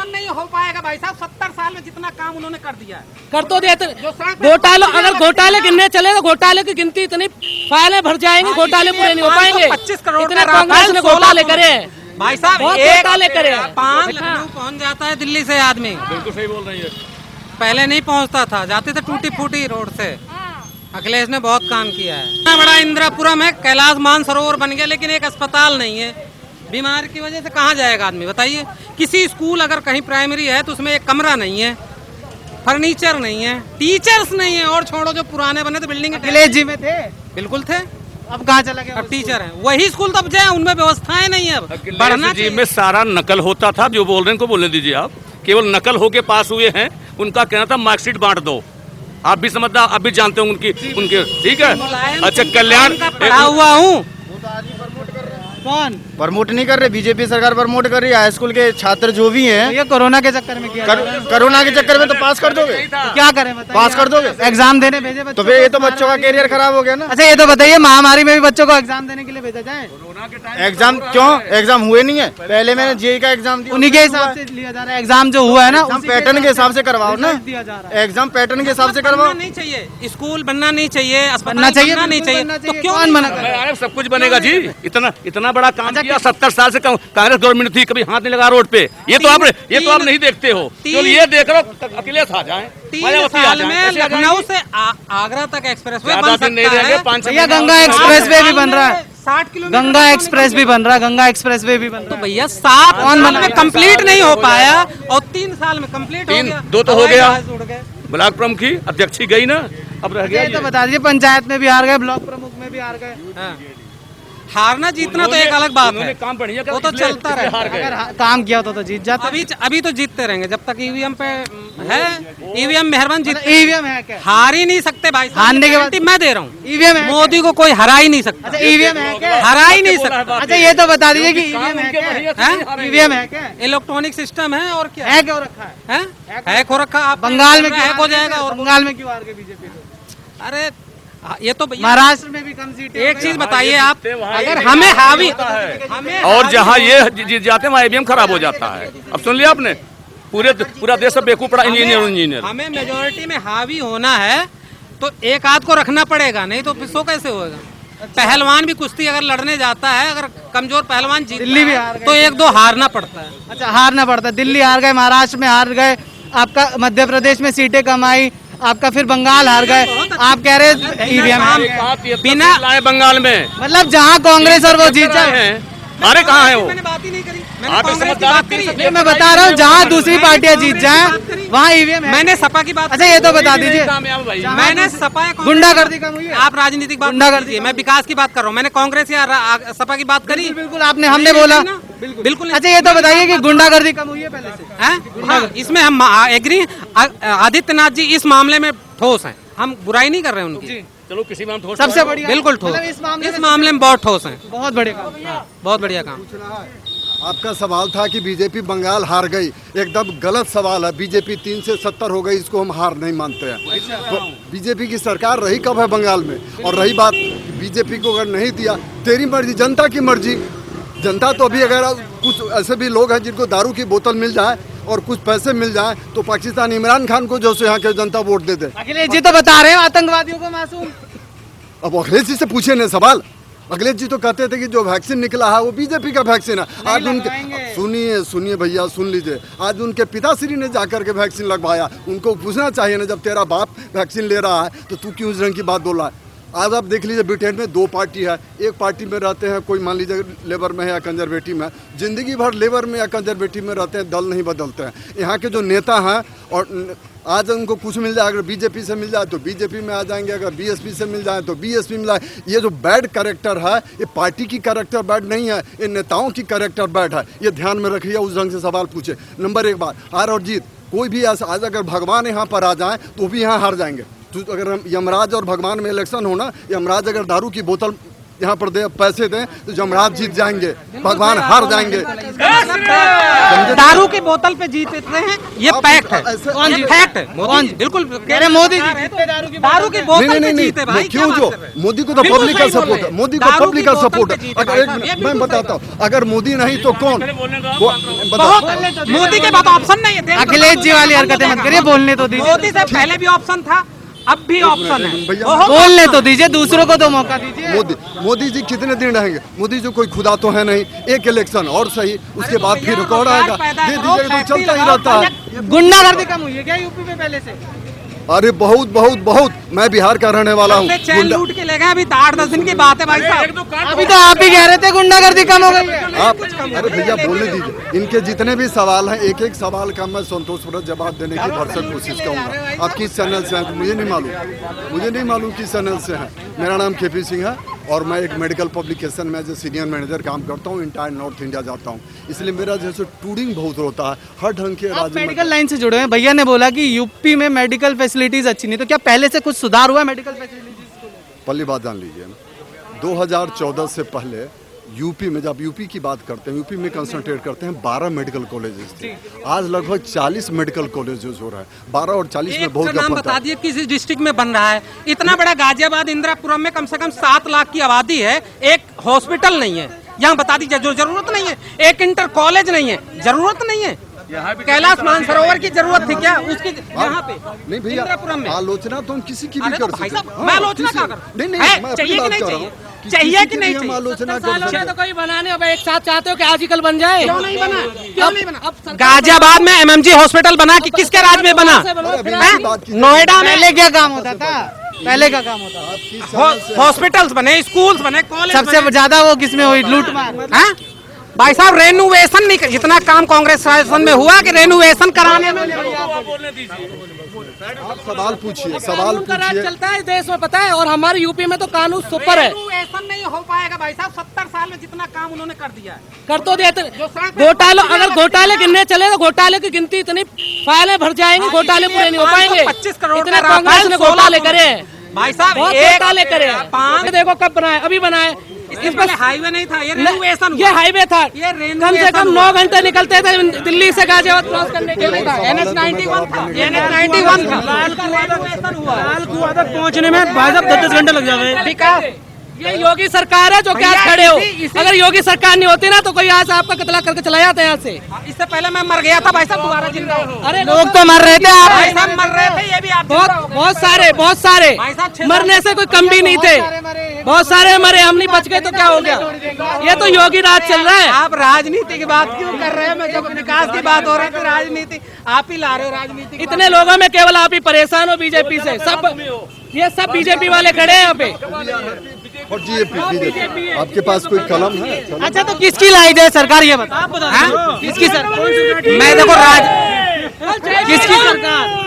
नहीं हो पाएगा भाई साहब। 70 साल में जितना काम उन्होंने कर दिया है। कर तो देते घोटाले गिनने चले तो घोटाले की गिनती इतनी फाइलें भर जाएंगी, घोटाले पूरे नहीं हो पाएंगे। 25 करोड़ इतने कांग्रेस ने घोटाले करे भाई साहब, बहुत एक घोटाले करे। 5 लखनऊ पहुंच जाता है दिल्ली से आदमी। बिल्कुल सही बोल रही है। पहले नहीं पहुंचता था, जाते थे टूटी फूटी रोड से। अखिलेश ने बहुत काम किया है। इतना बड़ा इंदिरापुरम है, कैलाश मानसरोवर बन गया, लेकिन एक अस्पताल नहीं है। बीमारी की वजह से कहाँ जाएगा आदमी बताइए। किसी स्कूल अगर कहीं प्राइमरी है तो उसमें एक कमरा नहीं है, फर्नीचर नहीं है, टीचर्स नहीं है। और छोड़ो जो पुराने बने थे बिल्डिंग, अखिलेश जी में थे, बिल्कुल थे, अब कहाँ चला गया? अब टीचर हैं। वही स्कूल तब जाए, उनमें व्यवस्थाएं नहीं है। अब बढ़ना जी में सारा नकल होता था। जो बोल रहे हैं उनको बोलने दीजिए आप। केवल नकल होके पास हुए हैं। उनका कहना था मार्कशीट बांट दो। आप भी समझदार, आप भी जानते हो उनके ठीक है। अच्छा कल्याण पढ़ा हुआ हूँ। कौन प्रमोट नहीं कर रहे, बीजेपी सरकार प्रमोट कर रही है। हाई स्कूल के छात्र जो भी हैं, ये कोरोना के चक्कर में किया कोरोना के चक्कर में तो पास कर दोगे, तो क्या करें बताइए? पास कर दोगे, एग्जाम देने भेजे बच्चों तो फिर ये तो बच्चों का कैरियर खराब हो गया ना। अच्छा ये तो बताइए, महामारी में भी बच्चों को एग्जाम देने के लिए भेजा जाए? एग्जाम क्यों, एग्जाम हुए नहीं है। पहले मैंने जेई का एग्जाम दिया, उन्हीं के हिसाब से लिया जा रहा है। एग्जाम जो हुआ है ना, एग्जाम पैटर्न के हिसाब से करवाओ ना। दिया जा रहा है। एग्जाम पैटर्न के हिसाब से करवाओ। नहीं चाहिए स्कूल बनना, नहीं चाहिए अस्पताल बनना चाहिए, नहीं चाहिए, बनना तो चाहिए। क्यों कौन मना कर रहा है? अरे सब कुछ बनेगा जी। इतना बड़ा काम किया। 70 साल से कांग्रेस गवर्नमेंट थी, कभी हाथ नहीं लगा रोड पे। ये तो आप नहीं देखते हो। तो ये देख लो, अखिलेश आ जाए, 3 साल में लखनऊ से आगरा तक एक्सप्रेस वे बन नहीं सकता रहेंगे। है। 5 भैया गंगा एक्सप्रेस वे भी बन रहा है, 60 किलोमीटर गंगा एक्सप्रेस भी बन रहा है, गंगा एक्सप्रेस वे भी बन रहा तो है। भैया 7 साल में कंप्लीट नहीं हो पाया और 3 साल में कंप्लीट हो गया। 2 तो हो गया। हवाई जहाज उड़ गए। ब्लॉक प्रमुख की अध्यक्ष गई ना, अब रह गया ये तो बता दीजिए, पंचायत में भी हार गए, ब्लॉक प्रमुख में भी हार गए। हाँ। हारना जीतना तो एक अलग बात है, काम बढ़िया वो तो चलता हार रहेगा। गए। अगर काम किया होता तो जीत जाते। अभी तो जीतते रहेंगे जब तक ईवीएम पे है। ईवीएम मेहरबान जीत ईवीएम है क्या? हार ही नहीं सकते भाई साहब। हारने के बाद- गारंटी मैं दे रहा हूँ, ईवीएम है? मोदी को कोई हरा ही नहीं सकता। अच्छा ईवीएम है क्या? हरा ही नहीं सकता। अच्छा ये तो बता दीजिए कि ईवीएम है क्या? ईवीएम है क्या? इलेक्ट्रॉनिक सिस्टम है और क्या है क्यों रखा है? हैक हो रखा। आप बंगाल में हैक हो जाएगा। और बंगाल में क्यों हार गए बीजेपी को? अरे ये तो भैया महाराष्ट्र में भी कम सीटें। एक चीज बताइए आप, वहाँ अगर ये हमें हावी है। और जहाँ ये जीत जाते हैं वहाँ ईवीएम खराब हो जाता है। अब सुन लिया आपने, पूरा देश सब बेवकूफ पड़ा इंजीनियर। हमें मेजोरिटी में हावी होना है तो एक आध को रखना पड़ेगा, नहीं तो फिर कैसे होगा। पहलवान भी कुश्ती अगर लड़ने जाता है, अगर कमजोर पहलवान जीतता दिल्ली भी है, हार गए। तो 1-2 हारना पड़ता है। अच्छा हारना पड़ता है। दिल्ली हार गए, महाराष्ट्र में हार गए, आपका मध्य प्रदेश में सीटें कम आई, आपका फिर बंगाल हार गए। आप कह रहे ईवीएम बिना लाए बंगाल में, मतलब जहाँ कांग्रेस और वो जीत जाए। अरे कहाँ है वो? मैंने बात ही नहीं करी, मैंने आप कांग्रेस की समझदार बात करी। ये मैं बता रहा हूँ, जहाँ दूसरी पार्टियां जीत जाए वहाँ ईवीएम है। मैंने सपा की बात अच्छा ये तो बता दीजिए, मैंने सपा या कांग्रेस- गुंडागर्दी कम हुई है? आप राजनीतिक बात गुंडागर्दी कीजिए, मैं विकास की बात कर रहा हूँ। मैंने कांग्रेस या सपा की बात करी? बिल्कुल आपने, हमने बोला बिल्कुल। अच्छा ये तो बताइए कि गुंडागर्दी कम हुई है पहले से? हैं? हाँ, इसमें हम एग्री। आदित्यनाथ जी इस मामले में ठोस हैं, हम बुराई नहीं कर रहे हैं उनकी। चलो किसी में हम सबसे बढ़िया बिल्कुल ठोस, मतलब इस मामले में बहुत ठोस हैं। बहुत बढ़िया काम। बहुत बढ़िया काम। आपका सवाल था कि बीजेपी बंगाल हार गई, एकदम गलत सवाल है। बीजेपी 3 से 70 हो गई, इसको हम हार नहीं मानते हैं। तो बीजेपी की सरकार रही कब है बंगाल में? और रही बात बीजेपी को अगर नहीं दिया, तेरी मर्जी, जनता की मर्जी। जनता तो अभी अगर कुछ ऐसे भी लोग हैं जिनको दारू की बोतल मिल जाए और कुछ पैसे मिल जाए तो पाकिस्तान इमरान खान को जो यहाँ के जनता वोट दे दे। अखिलेश जी तो बता रहे हैं आतंकवादियों को मासूम। अब अखिलेश जी से पूछे न सवाल। अखिलेश जी तो कहते थे कि जो वैक्सीन निकला है वो बीजेपी का वैक्सीन है। आज उनके सुनिए भैया, सुन लीजिए, आज उनके पिताश्री ने जाकर के वैक्सीन लगवाया। उनको पूछना चाहिए ना, जब तेरा बाप वैक्सीन ले रहा है तो तू क्यों इस रंग की बात बोल रहा है? आज आप देख लीजिए, ब्रिटेन में 2 पार्टी है। एक पार्टी में रहते हैं, कोई मान लीजिए लेबर में है या कंजर्वेटिव में, जिंदगी भर लेबर में या कंजर्वेटिव में रहते हैं, दल नहीं बदलते हैं। यहाँ के जो नेता हैं, और आज उनको कुछ मिल जाए, अगर बीजेपी से मिल जाए तो बीजेपी में आ जाएंगे, अगर बीएसपी से मिल जाए तो बीएसपी में जाए। ये जो बैड कैरेक्टर है, ये पार्टी की कैरेक्टर बैड नहीं है, ये नेताओं की कैरेक्टर बैड है। ये ध्यान में रखिए, उस ढंग से सवाल पूछे। नंबर 1 बात, हार और जीत कोई भी ऐसा, आज अगर भगवान यहाँ पर आ जाए तो भी यहाँ हार जाएंगे। तो अगर हम यमराज और भगवान में इलेक्शन हो ना, यमराज अगर दारू की बोतल यहाँ पर दे पैसे दें तो जमराज जीत जाएंगे, भगवान हार जाएंगे। दारू की बोतल पे जीतते हैं, ये फैक्ट है, ये फैक्ट है। मोदी बिल्कुल कह रहे मोदी जी दारू की बोतल पे जीते भाई, क्यों? जो मोदी को तो पब्लिक का सपोर्ट है, मोदी को पब्लिक का सपोर्ट है। अगर एक मिनट मैं बताता हूँ, अगर मोदी नहीं तो कौन? मोदी के बाद ऑप्शन नहीं है। अखिलेश जी वाली हरकतें मत करिए, बोलने तो दीजिए। मोदी से पहले भी ऑप्शन था, अब भी ऑप्शन है। भैया बोलने तो दीजिए, दूसरों को तो मौका दीजिए। मोदी जी कितने दिन रहेंगे? मोदी जी कोई खुदा तो है नहीं। एक इलेक्शन और सही, उसके बाद फिर रिकॉर्ड आएगा, दे दीजिएगा तो चलता ही रहता है। गुंडागर्दी कम हुई है क्या यूपी में पहले से? अरे बहुत बहुत बहुत। मैं बिहार का रहने वाला हूँ। चैन लूट के ले गए, अभी 8-10 दिन की बात है भाई साहब। अभी तो आप ही कह रहे थे गुंडागर्दी कम हो गई है। आप अरे भैया बोलने दीजिए। इनके जितने भी सवाल हैं, एक एक सवाल का मैं संतोषपूर्वक जवाब देने की भरसक कोशिश करूंगा। आप किस चैनल से हैं मुझे नहीं मालूम किस चैनल से हैं। मेरा नाम KP सिंह है और मैं एक मेडिकल पब्लिकेशन में एज ए सीनियर मैनेजर काम करता हूँ। इंटायर नॉर्थ इंडिया जाता हूँ, इसलिए मेरा जैसे टूरिंग बहुत होता है हर ढंग के आप राज्य में। मेडिकल लाइन से जुड़े हैं। भैया ने बोला कि यूपी में मेडिकल फैसिलिटीज अच्छी नहीं, तो क्या पहले से कुछ सुधार हुआ है मेडिकल फैसिलिटीज को? पहली बात जान लीजिए, 2014 से पहले यूपी में, जब यूपी की बात करते हैं, यूपी में कंसंट्रेट करते हैं, 12 मेडिकल कॉलेजेस थे। आज लगभग 40 मेडिकल कॉलेजेस हो रहा है। 12 और 40 में बहुत नाम बता दिए किस डिस्ट्रिक्ट में बन रहा है। इतना बड़ा गाजियाबाद इंदिरापुरम में कम से कम 7 लाख की आबादी है, एक हॉस्पिटल नहीं है। यहाँ बता दीजिए, जो जरूरत नहीं है, एक इंटर कॉलेज नहीं है, जरूरत नहीं है। कैलाश मानसरोवर की जरूरत थी क्या उसकी? यहाँ पे नहीं भैया, इंदिरापुरम में आलोचना तो हम किसी की भी अरे तो कर भाई सकते साहब, हैं। मैं आलोचना क्या करूं? नहीं नहीं, है, मैं चाहिए अपनी कि नहीं बात कर रहा चाहिए? हूँ कि चाहिए किसी कि की नहीं भी हम चाहिए? आलोचना कर सालों सकते से हैं। तो कोई बनाने, अब एक साथ चाहते हो कि आज ही कल बन जाए। क्यों नहीं बना? क्यों नहीं बना? अब सरकार- गाजियाबाद में MMG हॉस्पिटल बना कि किसके राज में बना? अभी हैं? की बात कीजिए। नोएडा में पहले क्या काम होता था? पहले का काम होता था? हॉस्पिटल्स बने, स्कूल्स बने, कॉलेज सबसे ज्यादा वो किसमें हुई? लूटमार। हैं? भाई साहब रेनोवेशन नहीं कर, जितना काम कांग्रेस शासन में हुआ कि रेनोवेशन कराने में आप सवाल पूछिए, सवाल कानून का राज पूछिए। चलता है देश में, पता है। और हमारे यूपी में तो कानून सुपर है। रेनोवेशन नहीं हो पाएगा भाई साहब। 70 साल में जितना काम उन्होंने कर दिया है। कर तो देते घोटाले, अगर घोटाले गिनने चले तो घोटाले की गिनती इतनी फाइलें भर जाएंगी, घोटाले पूरे नहीं हो पाएंगे। 25 करोड़ इतने का कांग्रेस ने घोटाले करे हैं भाई साहब। बहुत एक घोटाले करे हैं। देखो कब बनाए, अभी बनाए। इस पर हाईवे नहीं था, ये रेनोवेशन ये हाईवे था। ये कम से कम 9 घंटे निकलते थे दिल्ली से गाजियाबाद क्रॉस करने के लिए। NH 91 था, NH 91 था। लाल कुआं तक पहुंचने में भाई साहब 10 घंटे लग जावे। विकास ये योगी सरकार है जो क्या भैया, खड़े हो। इसी- अगर योगी सरकार नहीं होती ना तो कोई आज आपका कतला करके चला जाता है यहाँ से। इससे पहले मैं मर गया था भाई साहब, दोबारा जिंदा हो। अरे लोग तो मर रहे थे, भाई आप साहब मर रहे थे, ये भी आप बहुत जिंदा हो गए। बहुत सारे भाई साहब, 6 मरने से कोई कम भी नहीं थे। बहुत सारे मरे, हम नहीं बच गए तो क्या हो गया? ये तो योगी राज चल रहा है। आप राजनीति की बात क्यों कर रहे हैं? मैं जब विकास की बात हो रही थी, राजनीति आप ही ला रहे हो। राजनीति की इतने लोगों में केवल आप ही परेशान हो बीजेपी से। सब ये सब बीजेपी वाले खड़े हैं यहाँ पे। और बीजेपी, आपके पास कोई कलम है? अच्छा, तो किसकी लाई जाए सरकार, ये बता। किसकी सरकार? मैं देखो किसकी सरकार?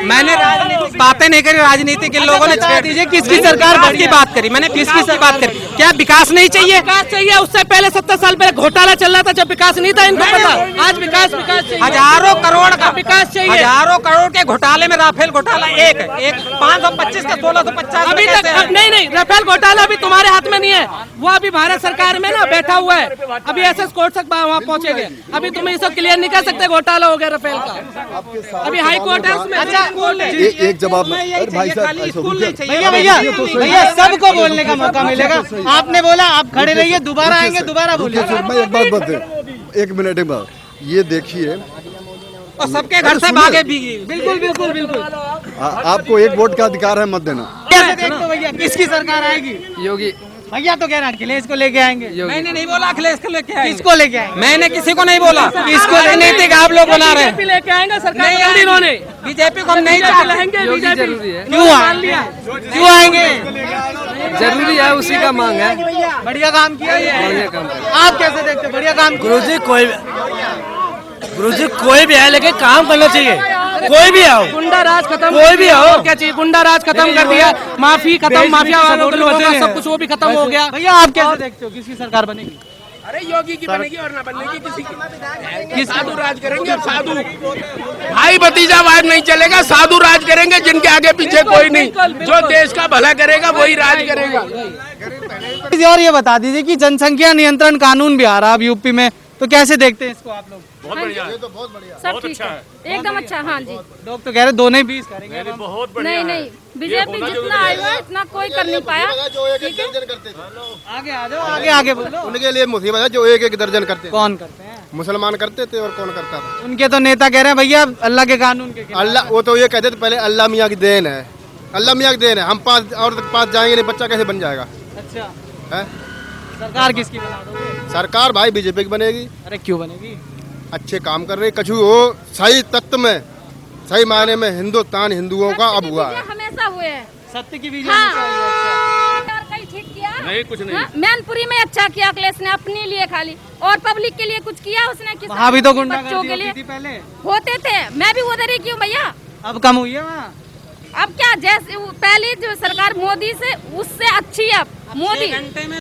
मैंने राजनीतिक बातें नहीं करी, राजनीति के लोगों ने छेड़ दीजिए, किसकी सरकार विकास की बात करी। मैंने किसकी बात करी? क्या विकास नहीं चाहिए? विकास चाहिए। उससे पहले 70 साल पहले घोटाला चल रहा था जब विकास नहीं था इनको पता। आज विकास चाहिए। हजारों करोड़ का विकास चाहिए। हजारों करोड़ के घोटाले में राफेल घोटाला एक 525 का 1650 अभी तक नहीं राफेल घोटाला अभी तुम्हारे हाथ में नहीं है। वो अभी भारत सरकार में ना बैठा हुआ है। अभी SS कोर्ट तक वहाँ पहुँचेंगे। अभी तुम ये सब क्लियर नहीं कर सकते घोटाला हो गया राफेल का। अभी हाई कोर्ट है उसमें। अच्छा, एक जवाब में, अरे भाई साहब स्कूल नहीं चाहिए। भैया भैया भैया सबको बोलने का मौका मिलेगा। आपने बोला, आप खड़े रहिए, दोबारा आएंगे, दोबारा बोलिए। मैं एक बात बता, एक मिनट में ये देखिए, और सबके घर से भागे भी। बिल्कुल बिल्कुल बिल्कुल। आपको एक वोट का अधिकार है, मत देना। कैसे देखते हो भैया, किसकी सरकार आएगी? योगी भैया तो कह रहे हैं अखिलेश को लेके आएंगे। मैंने नहीं बोला अखिलेश को लेके आएंगे। किसको लेके आएंगे? मैंने किसी को नहीं बोला। किसको राजनीतिक आप लोग बना रहे हैं। बीजेपी लेके आएंगे सरकार नहीं जल्दी इन्होंने। बीजेपी को हम नहीं चाहते। योगी जरूरी है, क्यों आएंगे? जरूरी है, उसी का मांग है। बढ़िया काम किया है। बढ़िया काम है। आप कैसे देखते हो? बढ़िया काम किया। गुरुजी कोई भी है लेकिन काम करना चाहिए। कोई भी आओ, गुंडा राज खत्म, कोई भी आओ। क्या चाहिए? गुंडा राज खत्म कर दिया, माफी खत्म, माफिया वालों के लोगों का सब कुछ वो भी खत्म हो गया। भैया आप कैसे देखते हो, किसकी सरकार बनेगी? अरे योगी की बनेगी और ना बनेगी किसी की। साधु राज करेंगे, और साधु भाई भतीजावाद नहीं चलेगा। साधु राज करेंगे, जिनके आगे पीछे कोई नहीं। जो देश का भला करेगा वही राज करेगा। किसी और ये बता दीजिए कि जनसंख्या नियंत्रण कानून भी आ रहा है अब यूपी में, तो कैसे देखते हैं इसको आप लोग? बहुत बढ़िया है, सब ठीक है, एकदम अच्छा। हाँ जी, लोग तो कह रहे दोनों ही 20 करेंगे। बहुत बढ़िया नहीं नहीं, बीजेपी जितना आएगा इतना कोई कर नहीं पाया। ठीक है, आगे आ जाओ, आगे आगे बोलो। उनके लिए मुसीबत है जो एक एक दर्जन करते हैं। कौन करते हैं? मुसलमान करते थे और कौन करता था? उनके तो नेता कह रहे हैं भैया अल्लाह के कानून के खिलाफ। अल्लाह, वो तो ये कहते थे पहले अल्लाह मियाँ की देन है, अल्लाह मियाँ की देन है। हम पास और पास जाएंगे नहीं, बच्चा कैसे बन जाएगा? अच्छा, है सरकार किसकी बना दोगे? सरकार भाई बीजेपी की बनेगी। अरे क्यों बनेगी? अच्छे काम कर रही, कछु हो सही तत्व में, सही मायने में हिंदुस्तान हिंदुओं का अब हुआ है। हमेशा हुए हैं। सत्य की विजय हाँ, कहीं ठीक किया नहीं, कुछ नहीं। हाँ, मैनपुरी में अच्छा किया अखिलेश ने अपने लिए खाली, और पब्लिक के लिए कुछ किया उसने? किसान वहाँ भी तो बच्चों गुंडागर्दी के लिए होती थी पहले, होते थे। मैं भी उधर ही क्यों भैया? अब कम हुई है वहाँ। अब क्या, जैसे पहले जो सरकार मोदी से उससे अच्छी है अब मोदी। घंटे में